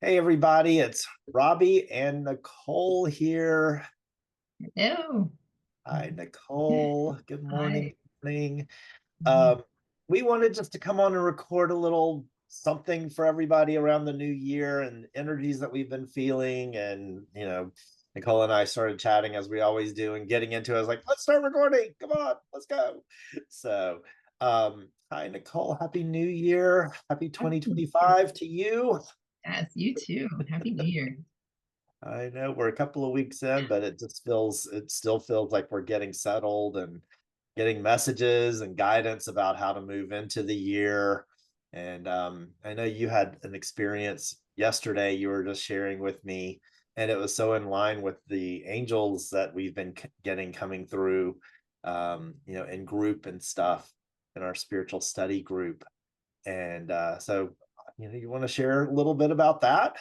Hey everybody, it's Robbi and Nicole here. Hello. Hi Nicole. Good morning. Hi. Morning. Mhm. Um, we wanted just to come on and record a little something for everybody around the new year and energies that we've been feeling. And Nicole and I started chatting as we always do and getting into it. I was like, let's start recording. Come on, let's go. So hi Nicole, happy new year. Happy Happy New Year. 2025 to you. Yes, you too. Happy New Year. I know we're a couple of weeks in, but it still feels like we're getting settled and getting messages and guidance about how to move into the year. And I know you had an experience yesterday you were just sharing with me, and it was so in line with the angels that we've been getting coming through, in group and stuff in our spiritual study group. And you want to share a little bit about that?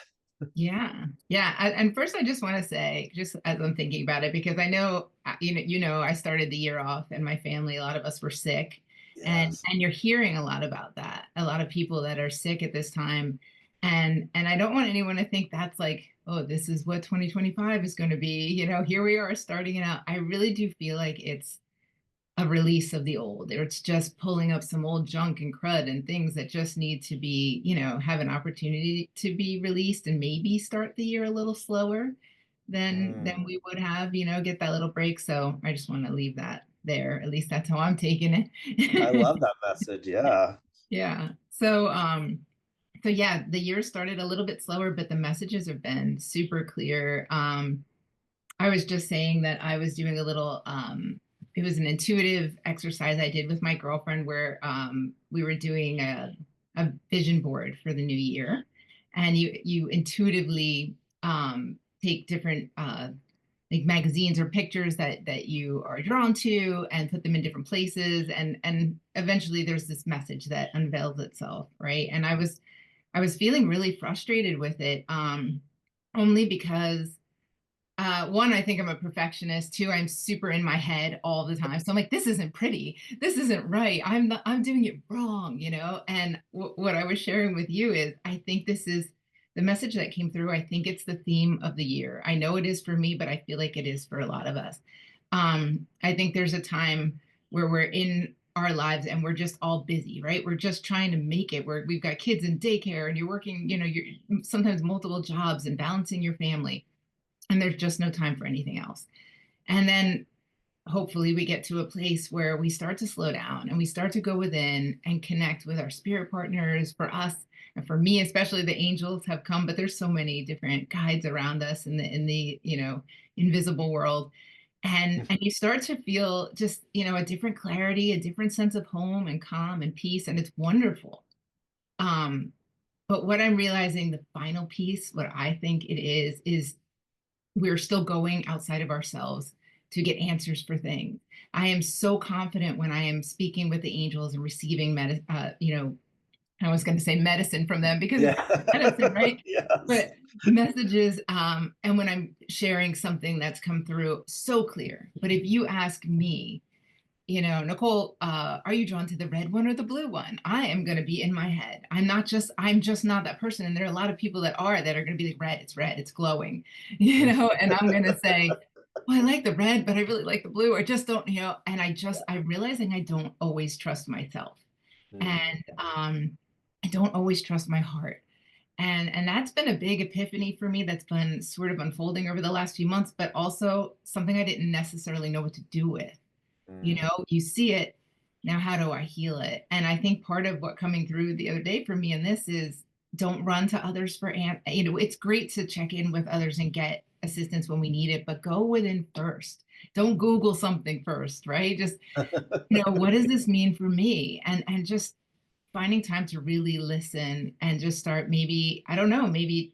Yeah. Yeah. And first I just want to say, just as I'm thinking about it, because I know, I started the year off and my family, a lot of us were sick. And Yes. and you're hearing a lot about that. A lot of people that are sick at this time. And I don't want anyone to think that's like, oh, this is what 2025 is going to be. Here we are starting it out. I really do feel like it's a release of the old. It's just pulling up some old junk and crud and things that just need to be, have an opportunity to be released and maybe start the year a little slower than Mm. we would have, get that little break. So I just want to leave that there. At least that's how I'm taking I it. love that message. Yeah. Yeah. So yeah, the year started a little bit slower, but the messages have been super clear. I was just saying that I was doing a little, it was an intuitive exercise I did with my girlfriend where we were doing a vision board for the new year. And you intuitively take different like magazines or pictures that you are drawn to and put them in different places. And eventually there's this message that unveils itself, right? And I was feeling really frustrated with it, only because one, I think I'm a perfectionist. Two, I'm super in my head all the time. So I'm like, this isn't pretty. This isn't right. I'm doing it wrong. And what I was sharing with you is, I think this is the message that came through. I think it's the theme of the year. I know it is for me, but I feel like it is for a lot of us. I think there's a time where we're in our lives and we're just all busy, right? We're just trying to make it. We've got kids in daycare and you're working, you're sometimes multiple jobs and balancing your family, and there's just no time for anything else. And then hopefully we get to a place where we start to slow down and we start to go within and connect with our spirit partners. For us, and for me especially, the angels have come, but there's so many different guides around us in the invisible world. And you start to feel just a different clarity, a different sense of home and calm and peace, and it's wonderful. um but what I'm realizing, the final piece, what I think it is we're still going outside of ourselves to get answers for things. I am so confident when I am speaking with the angels and receiving I was going to say medicine from them because it's medicine, Yeah. right? Yes. But messages, and when I'm sharing something that's come through so clear. But if you ask me, Nicole, are you drawn to the red one or the blue one? I am going to be in my head. I'm just not that person. And there are a lot of people that are going to be like, red, it's glowing, and I'm going to say, well, I like the red, but I really like the blue. I just don't, and I'm realizing I don't always trust myself. Mm. And I don't always trust my heart. And that's been a big epiphany for me that's been sort of unfolding over the last few months, but also something I didn't necessarily know what to do with. Mm. You see it. Now, how do I heal it? And I think part of what coming through the other day for me in this is, don't run to others for, it's great to check in with others and get assistance when we need it, but go within first. Don't Google something first, right? Just, what does this mean for me? And just finding time to really listen and just start, maybe, I don't know, maybe,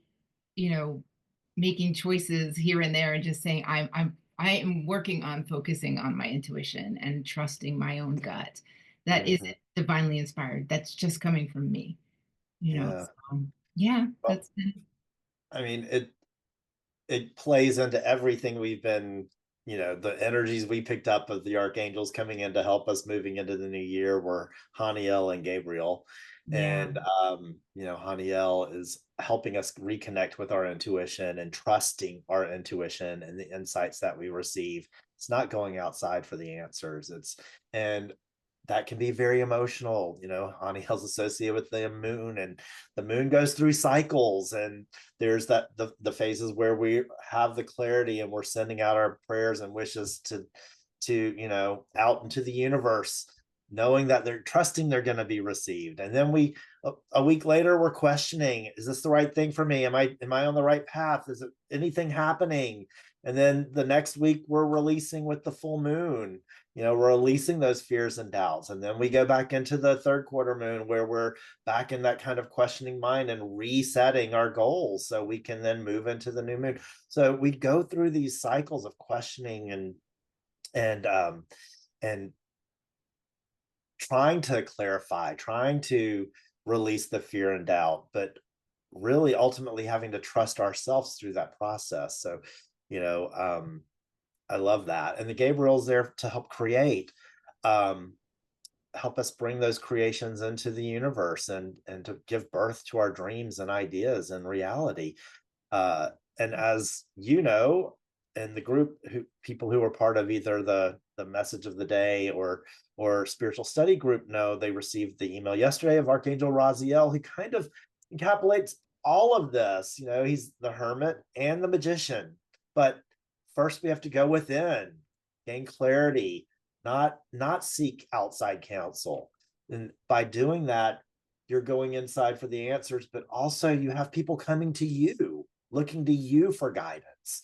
you know, making choices here and there and just saying, I am working on focusing on my intuition and trusting my own gut. That Mhm. isn't divinely inspired. That's just coming from me. Yeah. Yeah, Well, that's been. I mean, it plays into everything we've been, the energies we picked up of the archangels coming in to help us moving into the new year were Haniel and Gabriel. Yeah. And Haniel is helping us reconnect with our intuition and trusting our intuition and the insights that we receive. It's not going outside for the answers. And that can be very emotional. Haniel's associated with the moon, and the moon goes through cycles, and there's the phases where we have the clarity and we're sending out our prayers and wishes to out into the universe, knowing that they're trusting they're going to be received. And then a week later, we're questioning, is this the right thing for me? Am I on the right path? Is it anything happening? And then the next week we're releasing with the full moon, we're releasing those fears and doubts. And then we go back into the third quarter moon, where we're back in that kind of questioning mind and resetting our goals so we can then move into the new moon. So we go through these cycles of questioning and trying to clarify, trying to release the fear and doubt, but really ultimately having to trust ourselves through that process. So, you know, um, I love that. And the Gabriel's there to help create, um, help us bring those creations into the universe and to give birth to our dreams and ideas and reality. And as you know, in the group, people who are part of either the message of the day or spiritual study group know, they received the email yesterday of Archangel Raziel, who kind of encapsulates all of this. He's the hermit and the magician, but first we have to go within, gain clarity, not seek outside counsel. And by doing that, you're going inside for the answers, but also you have people coming to you, looking to you for guidance,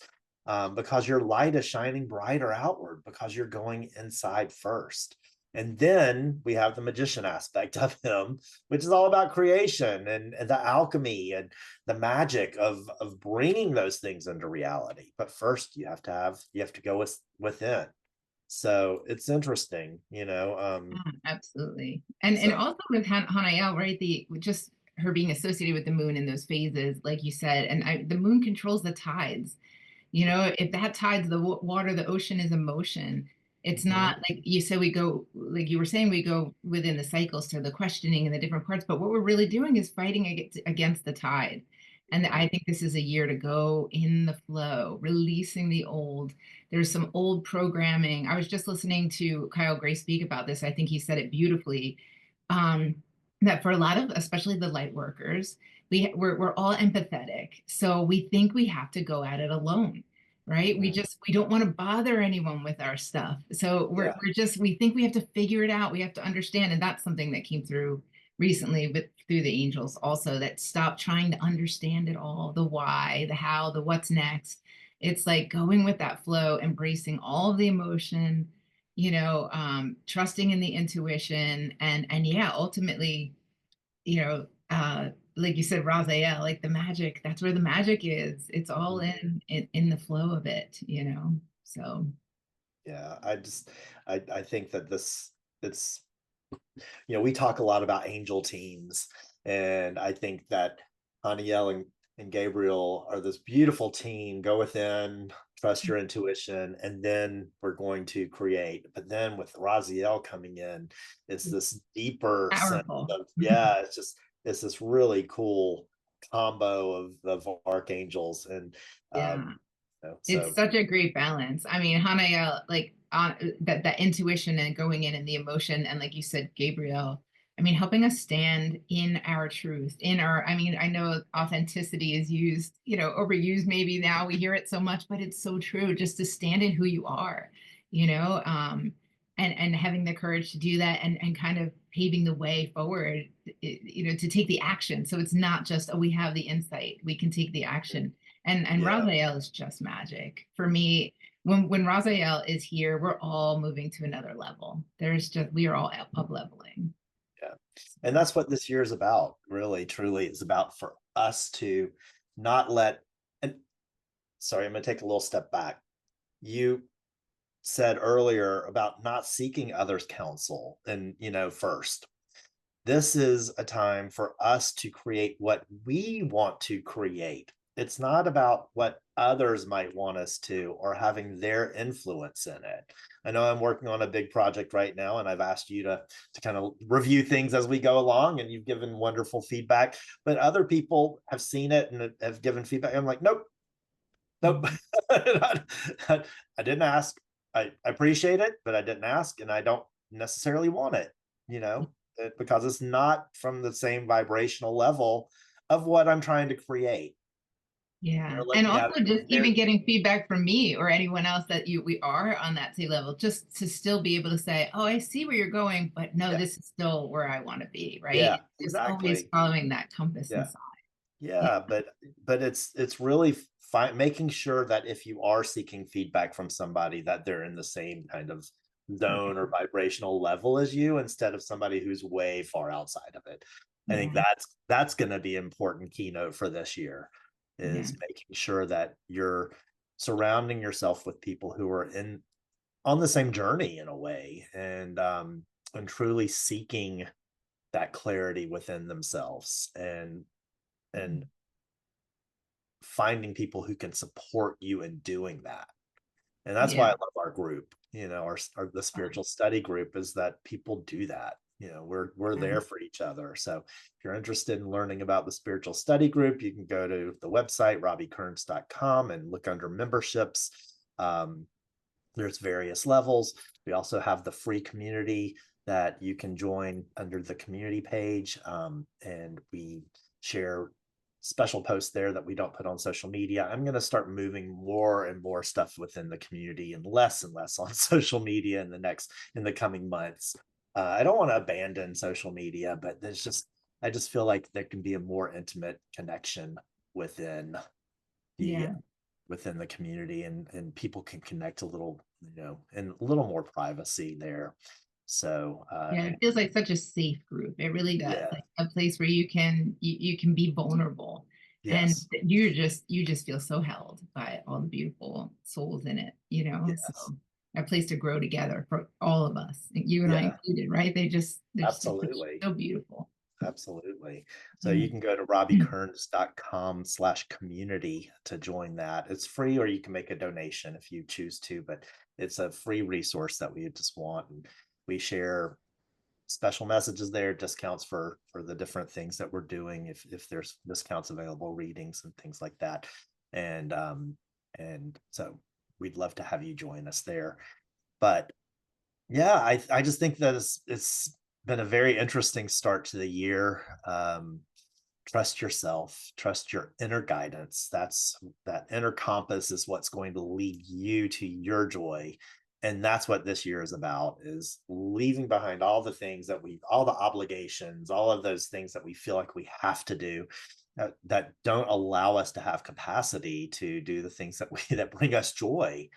because your light is shining brighter outward because you're going inside first. And then we have the magician aspect of him, which is all about creation and the alchemy and the magic of bringing those things into reality. But first, you have to go within. So it's interesting. Absolutely. And So also with Hanael, right? The just her being associated with the moon in those phases, like you said, and the moon controls the tides. If that tides the water, the ocean is emotion. It's mhm, not like you said, we go, like you were saying, we go within the cycles to the questioning and the different parts. But what we're really doing is fighting against the tide. And I mhm, think this is a year to go in the flow, releasing the old. There's some old programming. I was just listening to Kyle Gray speak about this. I think he said it beautifully. Um, that for a lot of, especially the light workers, we're all empathetic. So we think we have to go at it alone, right? We mhm. just we don't want to bother anyone with our stuff. So Yeah, we think we have to figure it out. We have to understand. And that's something that came through recently with through the angels also, that stop trying to understand it all, the why, the how, the what's next. It's like going with that flow, embracing all of the emotion, trusting in the intuition, and yeah, ultimately, you know, like you said, Raziel, like the magic, that's where the magic is. It's all mhm. in the flow of it. So Yeah. I think that it's we talk a lot about angel teams, and I think that Haniel and Gabriel are this beautiful team. Go within, trust your intuition, and then we're going to create. But then with Raziel coming in, it's this deeper sense powerful. of, yeah, it's this really cool combo of archangels. And Yeah. It's so such a great balance. I mean, Hanaya, like on that intuition and going in and the emotion, and like you said, Gabriel, I mean, helping us stand in our truth, in our, I mean, I know authenticity is used, overused maybe now we hear it so much, but it's so true, just to stand in who you are, you know, um, and having the courage to do that, and kind of paving the way forward, to take the action. So it's not just, oh, we have the insight, we can take the action. And yeah. Raziel is just magic for me. When Raziel is here, we're all moving to another level. We are all up leveling. Yeah. And that's what this year is about, really, truly. It's about for us to not let, and sorry, I'm going to take a little step back. You said earlier about not seeking others' counsel and, first. This is a time for us to create what we want to create. it's not about what others might want us to or having their influence in it. I know I'm working on a big project right now, and I've asked you to kind of review things as we go along, and you've given wonderful feedback. But other people have seen it and have given feedback. I'm like, nope, nope. Mhm. I didn't ask. I appreciate it, but I didn't ask, and I don't necessarily want it, because it's not from the same vibrational level of what I'm trying to create. Yeah. They're And looking at also it from just even their, getting feedback from me or anyone else that we are on that same level, just to still be able to say, oh, I see where you're going, but no, yeah, this is still where I want to be, right? yeah, It's just always exactly. following that compass Yeah. inside. Yeah. Yeah, but it's really making sure that if you are seeking feedback from somebody, that they're in the same kind of Yeah. zone or vibrational level as you, instead of somebody who's way far outside of it. I think Yeah. that's going to be important keynote for this year, Yeah. is making sure that you're surrounding yourself with people who are in on the same journey in a way, and truly seeking that clarity within themselves, and finding people who can support you in doing that. And that's why I Yeah. love our group, the spiritual study group, is that people do that. We're Yeah. there for each other. So if you're interested in learning about the spiritual study group, you can go to the website robbikearns.com and look under memberships. There's various levels. We also have the free community that you can join under the community page, and we share special posts there that we don't put on social media. I'm going to start moving more and more stuff within the community and less on social media in the coming months. I don't want to abandon social media, but I just feel like there can be a more intimate connection within the Yeah. within the community, and people can connect a little, and a little more privacy there. So Yeah, it feels like such a safe group. It really does. yeah, Like a place where you can be vulnerable and yes, you just feel so held by all the beautiful souls in it, you know? yes, So a place to grow together for all of us, you and I yeah, included, right? They're just absolutely. so beautiful. Absolutely. So Yeah. you can go to robbikearns.com/community to join that. It's free, or you can make a donation if you choose to, but it's a free resource that we just want. And we share special messages there, discounts for the different things that we're doing, if there's discounts available, readings and things like that. And so we'd love to have you join us there. But yeah, I just think that it's been a very interesting start to the year. Trust yourself, trust your inner guidance. That inner compass is what's going to lead you to your joy. And that's what this year is about, is leaving behind all the obligations, all of those things that we feel like we have to do, that don't allow us to have capacity to do the things that bring us joy,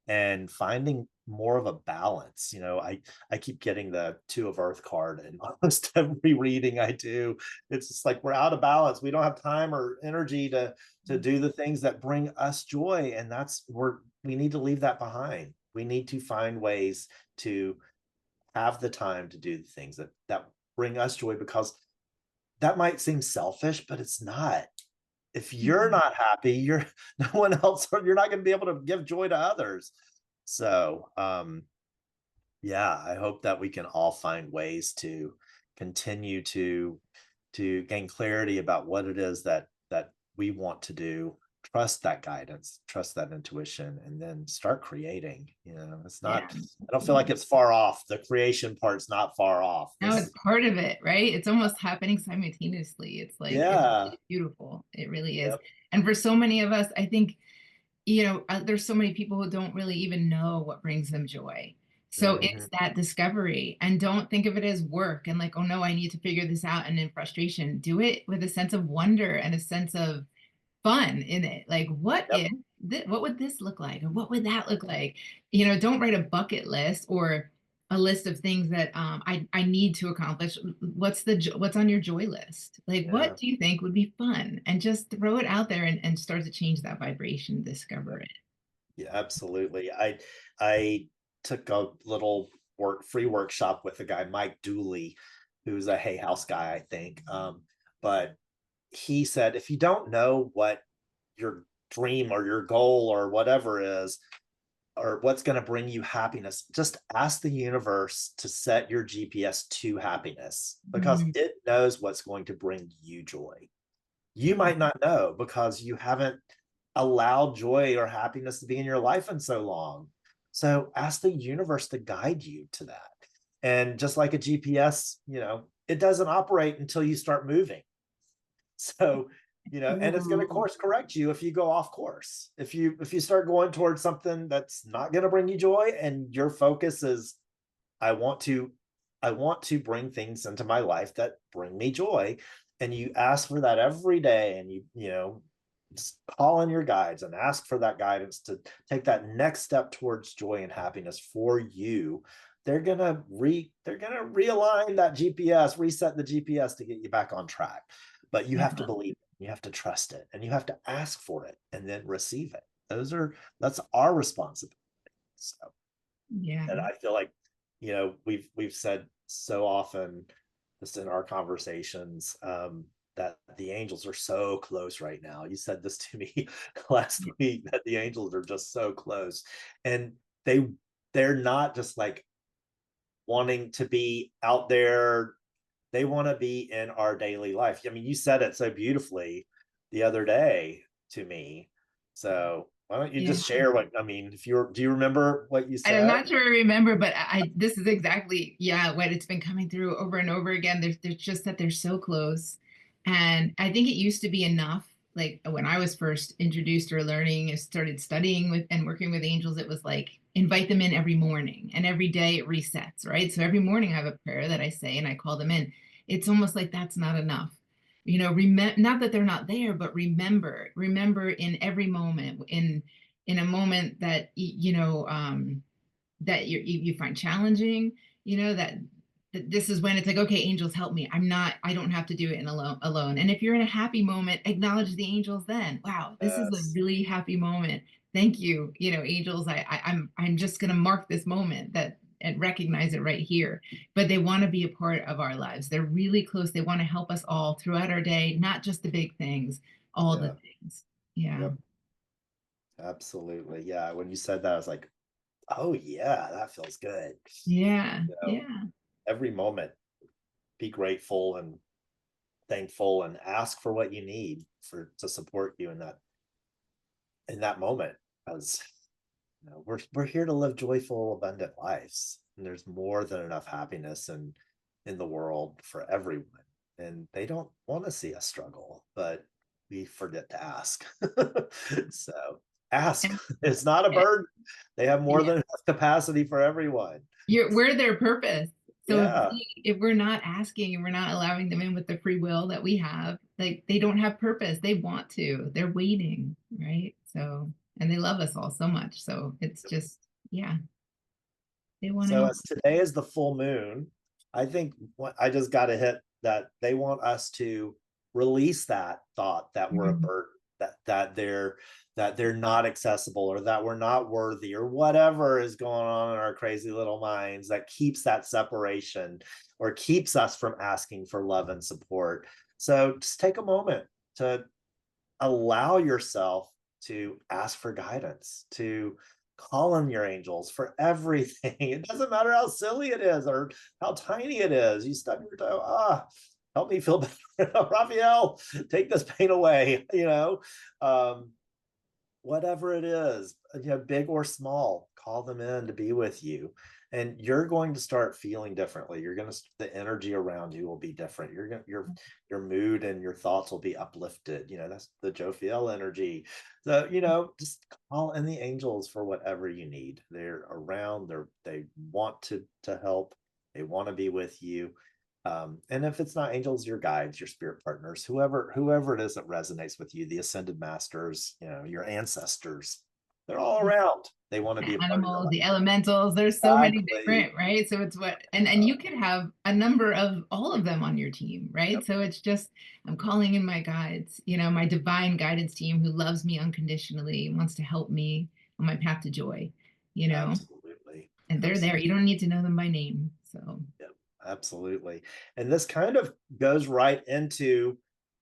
and finding more of a balance. I keep getting the Two of Earth card in almost every reading I do. It's just like we're out of balance. We don't have time or energy to do the things that bring us joy, and we need to leave that behind. We need to find ways to have the time to do the things that bring us joy, because that might seem selfish, but it's not. If you're Mhm. not happy, no one else, you're not going to be able to give joy to others. So, yeah, I hope that we can all find ways to continue to gain clarity about what it is that we want to do. Trust that guidance, trust that intuition, and then start creating. It's Yeah. not. I don't feel like it's far off. The creation part's not far off. No, it's part of it, right? It's almost happening simultaneously. It's Yeah. really beautiful. It really is. Yep. And for so many of us, I think, there's so many people who don't really even know what brings them joy. So Hmm. it's that discovery, and don't think of it as work and like, oh no, I need to figure this out. And in frustration, do it with a sense of wonder and a sense of fun in it. Like, Yep. what would this look like? Or what would that look like? Don't write a bucket list or a list of things that I need to accomplish. What's on your joy list? Like, what Yeah. do you think would be fun? And just throw it out there and start to change that vibration, discover it. Yeah, absolutely. I took a little free workshop with a guy, Mike Dooley, who's a Hay House guy, I think. But he said, if you don't know what your dream or your goal or whatever is, or what's going to bring you happiness, just ask the universe to set your GPS to happiness, because Mhm. it knows what's going to bring you joy. You might not know because you haven't allowed joy or happiness to be in your life in so long. So ask the universe to guide you to that. And just like a GPS, it doesn't operate until you start moving. So, and it's going to Ooh. course correct you if you go off course. If you start going towards something that's not going to bring you joy, and your focus is, I want to I want to bring things into my life that bring me joy, and you ask for that every day, and you just call in your guides and ask for that guidance to take that next step towards joy and happiness for you. They're gonna realign that GPS, reset the GPS to get you back on track. But you have to Yeah. believe it, you have to trust it, and you have to ask for it and then receive it. That's our responsibility. So, Yeah. and I feel like, we've said so often just in our conversations, that the angels are so close right now. You said this to me last week, that the angels are just so close, and they're not just like wanting to be out there. They want to be in our daily life. I mean, you said it so beautifully the other day to me. So why don't you Yeah. just share what, I mean, do you remember what you And I'm said? not sure I remember, but this is exactly, yeah, what it's been coming through over and over again. There's just that they're so close. And I think it used to be enough. Like when I was first introduced or learning and started studying with and working with angels, it was like invite them in every morning, and every day it resets, right? So every morning I have a prayer that I say and I call them in. It's almost like that's not enough. Remember, not that they're not there, but remember in every moment, in a moment that that you find challenging, that this is when it's like, okay, angels help me. I don't have to do it in alone. And if you're in a happy moment, acknowledge the angels then. Wow, this is a Yes. really happy moment. Thank you, angels. I'm just gonna mark this moment that and recognize it right here. But they want to be a part of our lives. They're really close. They want to help us all throughout our day, not just the big things, all the Yeah. things. Yeah. Yep. Absolutely. Yeah. When you said that, I was like, oh yeah, that feels good. Yeah. You know, Yeah. every moment, be grateful and thankful, and ask for what you need for to support you in that moment. Because we're here to live joyful, abundant lives. And there's more than enough happiness in the world for everyone. And they don't want to see us struggle, but we forget to ask. So ask. And, It's not a burden. They have more yeah. than enough capacity for everyone. We're their purpose. So Yeah. if we're not asking and we're not allowing them in with the free will that we have, like they don't have purpose. They want to. They're waiting, right? So and they love us all so much. So it's just, yeah, they want to So help. as today is the full moon, I think I just got to hit that they want us to release that thought that we're a Mhm. burden, that they're not accessible, or that we're not worthy, or whatever is going on in our crazy little minds that keeps that separation or keeps us from asking for love and support. So just take a moment to allow yourself to ask for guidance, to call on your angels for everything. It doesn't matter how silly it is or how tiny it is. You stub your toe, help me feel better. Raphael, take this pain away, um, whatever it is, big or small, call them in to be with you. And you're going to start feeling differently. The energy around you will be different. Your mood and your thoughts will be uplifted. That's the Jophiel energy. So, just call in the angels for whatever you need. They're around, they want to help, they want to be with you. And if it's not angels, your guides, your spirit partners, whoever it is that resonates with you, the ascended masters, your ancestors, they're all around. They want to The be a part of your animals, life. the elementals, there's so many Exactly. different, right? So it's what and you could have a number of all of them on your team, right? Yep. So it's just I'm calling in my guides, my divine guidance team who loves me unconditionally, wants to help me on my path to joy, you know, Absolutely. and they're there. You Absolutely. don't need to know them by name. So Yep. Absolutely. And this kind of goes right into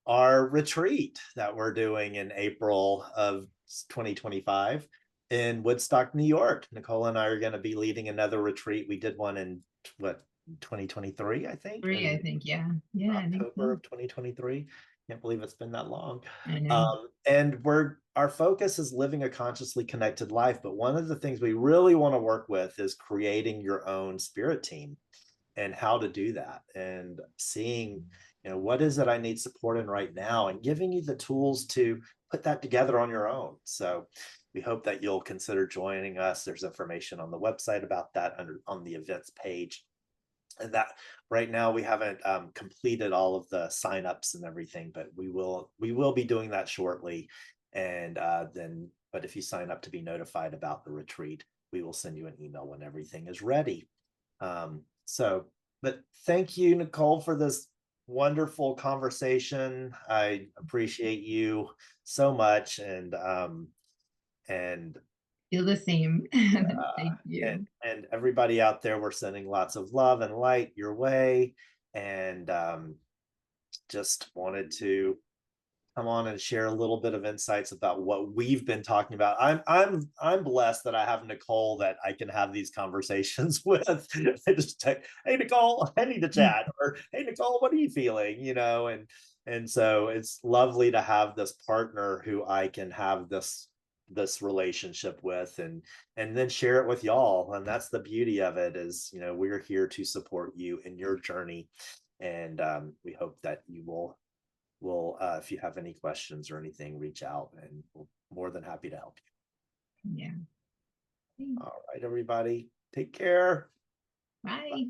our retreat that we're doing in April of 2025 in Woodstock, New York. Nicole and I are going to be leading another retreat. We did one in what 2023, I think, Three, I in think. Yeah. Yeah, I think October so. of 2023. Can't believe it's been that long. I know. And our focus is living a consciously connected life. But one of the things we really want to work with is creating your own spirit team and how to do that, and seeing, what is it I need support in right now, and giving you the tools to put that together on your own. So we hope that you'll consider joining us. There's information on the website about that on the events page. And that right now we haven't completed all of the signups and everything, but we will be doing that shortly. And then, but if you sign up to be notified about the retreat, we will send you an email when everything is ready. But thank you, Nicole, for this wonderful conversation. I appreciate you so much, and Feel the same. uh, Thank you. and everybody out there, we're sending lots of love and light your way, and just wanted to come on and share a little bit of insights about what we've been talking about. I'm blessed that I have Nicole that I can have these conversations with. I just say, hey Nicole, I need to chat, or hey Nicole, what are you feeling? And so it's lovely to have this partner who I can have this relationship with, and then share it with y'all. And that's the beauty of it, is we're here to support you in your journey. And we hope that you will, if you have any questions or anything, reach out, and we're more than happy to help Yeah. you. All right, everybody, take care. Bye.